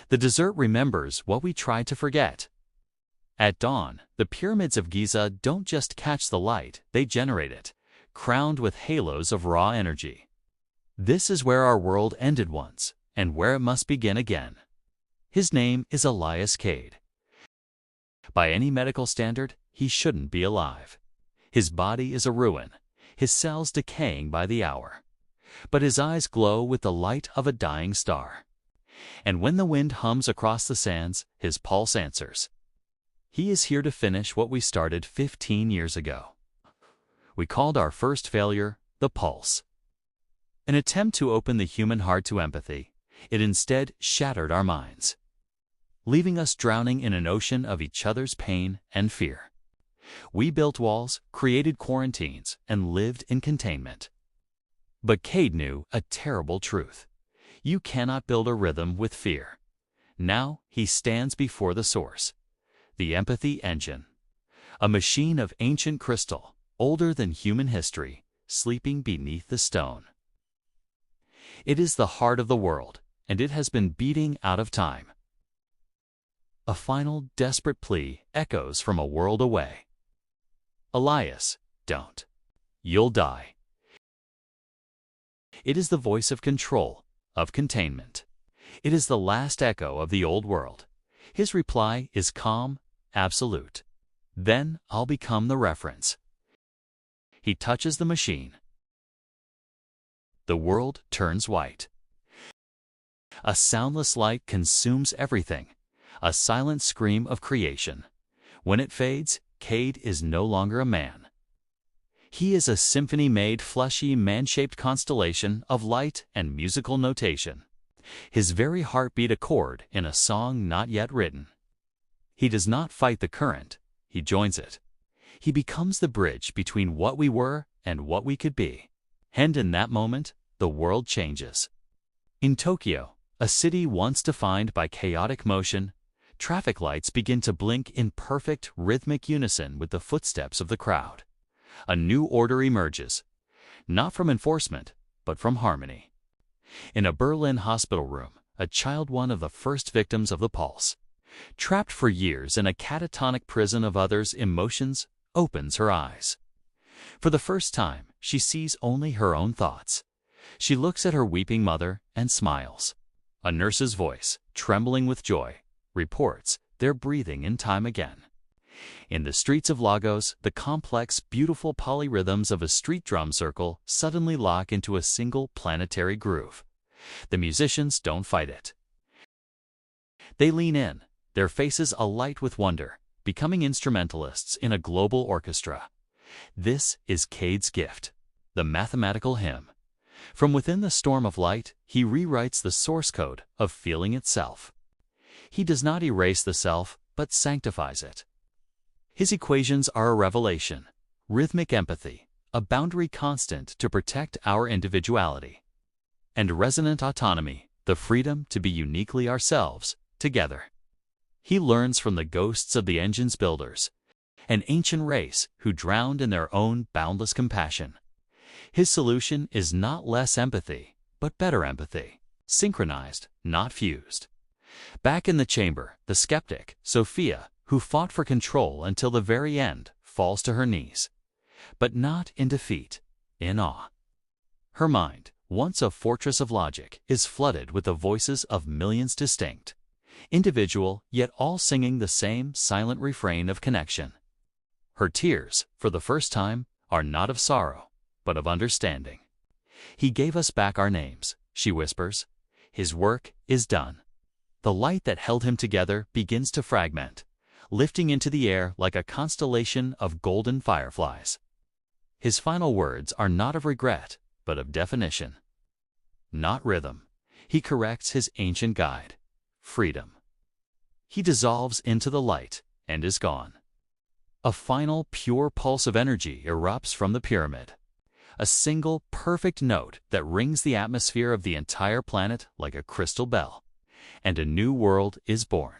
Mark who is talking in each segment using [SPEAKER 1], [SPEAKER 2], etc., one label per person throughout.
[SPEAKER 1] The desert remembers what we tried to forget. At dawn, the pyramids of Giza don't just catch the light, they generate it, crowned with halos of raw energy. This is where our world ended once, and where it must begin again. His name is Elias Cade. By any medical standard, he shouldn't be alive. His body is a ruin, his cells decaying by the hour. But his eyes glow with the light of a dying star. And when the wind hums across the sands, his pulse answers. He is here to finish what we started 15 years ago. We called our first failure the pulse. An attempt to open the human heart to empathy, it instead shattered our minds, leaving us drowning in an ocean of each other's pain and fear. We built walls, created quarantines, and lived in containment. But Cade knew a terrible truth. You cannot build a rhythm with fear. Now he stands before the source, the empathy engine, a machine of ancient crystal, older than human history, sleeping beneath the stone. It is the heart of the world, and it has been beating out of time. A final desperate plea echoes from a world away. Elias, don't. You'll die. It is the voice of control, of containment. It is the last echo of the old world. His reply is calm, absolute. Then I'll become the reference. He touches the machine. The world turns white. A soundless light consumes everything, a silent scream of creation. When it fades, Cade is no longer a man. He is a symphony-made, fleshy, man-shaped constellation of light and musical notation. His very heart beat a chord in a song not yet written. He does not fight the current, he joins it. He becomes the bridge between what we were and what we could be. And in that moment, the world changes. In Tokyo, a city once defined by chaotic motion, traffic lights begin to blink in perfect, rhythmic unison with the footsteps of the crowd. A new order emerges, not from enforcement, but from harmony. In a Berlin hospital room, a child, one of the first victims of the pulse, trapped for years in a catatonic prison of others' emotions, opens her eyes. For the first time, she sees only her own thoughts. She looks at her weeping mother and smiles. A nurse's voice, trembling with joy, reports they're breathing in time again. In the streets of Lagos, the complex, beautiful polyrhythms of a street drum circle suddenly lock into a single planetary groove. The musicians don't fight it. They lean in, their faces alight with wonder, becoming instrumentalists in a global orchestra. This is Cade's gift, the mathematical hymn. From within the storm of light, he rewrites the source code of feeling itself. He does not erase the self, but sanctifies it. His equations are a revelation, rhythmic empathy, a boundary constant to protect our individuality, and resonant autonomy, the freedom to be uniquely ourselves, together. He learns from the ghosts of the engine's builders, an ancient race who drowned in their own boundless compassion. His solution is not less empathy, but better empathy, synchronized, not fused. Back in the chamber, the skeptic, Sophia, who fought for control until the very end, falls to her knees. But not in defeat, in awe. Her mind, once a fortress of logic, is flooded with the voices of millions distinct, individual, yet all singing the same silent refrain of connection. Her tears, for the first time, are not of sorrow, but of understanding. He gave us back our names, she whispers. His work is done. The light that held him together begins to fragment, lifting into the air like a constellation of golden fireflies. His final words are not of regret, but of definition. Not rhythm. He corrects his ancient guide, freedom. He dissolves into the light and is gone. A final pure pulse of energy erupts from the pyramid. A single perfect note that rings the atmosphere of the entire planet like a crystal bell. And a new world is born.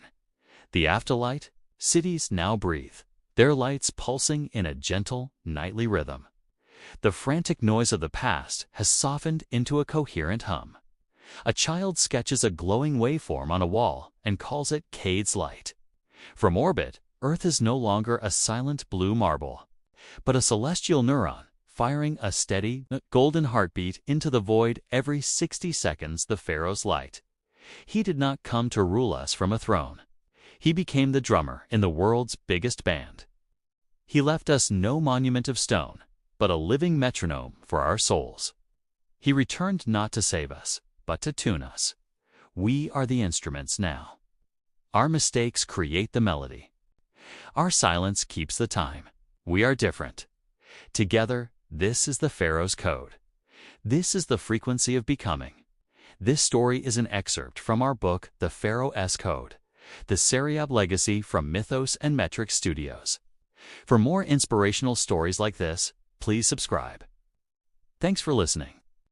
[SPEAKER 1] The afterlight, cities now breathe, their lights pulsing in a gentle, nightly rhythm. The frantic noise of the past has softened into a coherent hum. A child sketches a glowing waveform on a wall and calls it Cade's light. From orbit, Earth is no longer a silent blue marble, but a celestial neuron firing a steady, golden heartbeat into the void every 60 seconds. The Pharaoh's light. He did not come to rule us from a throne. He became the drummer in the world's biggest band. He left us no monument of stone, but a living metronome for our souls. He returned not to save us, but to tune us. We are the instruments now. Our mistakes create the melody. Our silence keeps the time. We are different. Together, this is the Pharaoh's code. This is the frequency of becoming. This story is an excerpt from our book, The Pharaoh's Code, the Seriab Legacy from Mythos and Metric Studios. For more inspirational stories like this, please subscribe. Thanks for listening.